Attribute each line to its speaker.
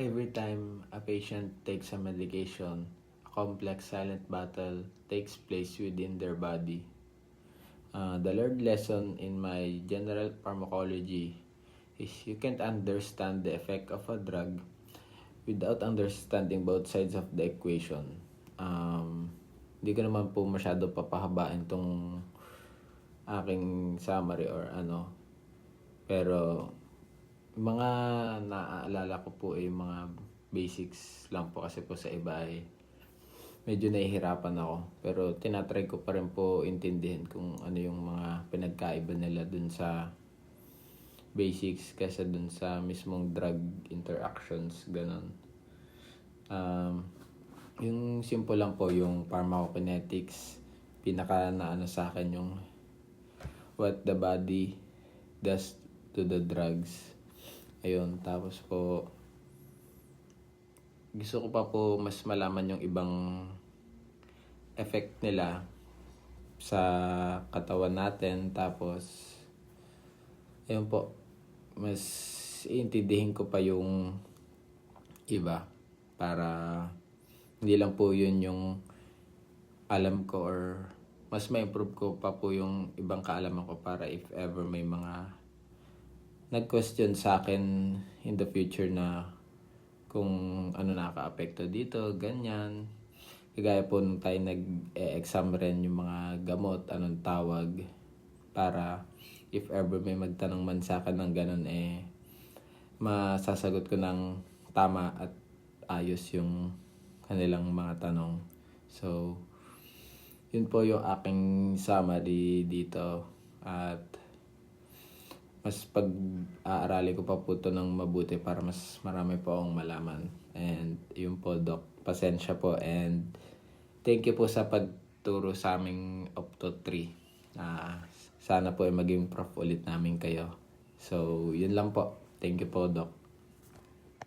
Speaker 1: Every time a patient takes a medication, a complex silent battle takes place within their body. The learned lesson in my general pharmacology is you can't understand the effect of a drug without understanding both sides of the equation. Hindi ko naman po masyado papahabain tong aking summary or ano. Pero mga naaalala ko po ay mga basics lang po kasi po sa iba ay medyo nahihirapan ako. Pero tinatry ko pa rin po intindihin kung ano yung mga pinagkaiba nila dun sa basics kaysa dun sa mismong drug interactions, ganun. Yung simple lang po yung pharmacokinetics, pinaka naano sa akin yung what the body does to the drugs. Ayun, tapos po gusto ko pa po mas malaman yung ibang effect nila sa katawan natin. Tapos ayun po, mas iintindihin ko pa yung iba para hindi lang po yun yung alam ko or mas ma-improve ko pa po yung ibang kaalaman ko para if ever may mga nag-question sa akin in the future na kung ano nakaka-apekto dito, ganyan. Kagaya po nung tayo nag-exam rin yung mga gamot, anong tawag, para if ever may magtanong man sa akin ng ganun, masasagot ko ng tama at ayos yung kanilang mga tanong. So, yun po yung aking summary dito at mas pag-aarali ko pa po ito ng mabuti para mas marami po akong malaman. And yun po, Doc. Pasensya po and thank you po sa pagturo sa aming Opto 3. Sana po ay maging prof ulit namin kayo. So, yun lang po. Thank you po, Doc.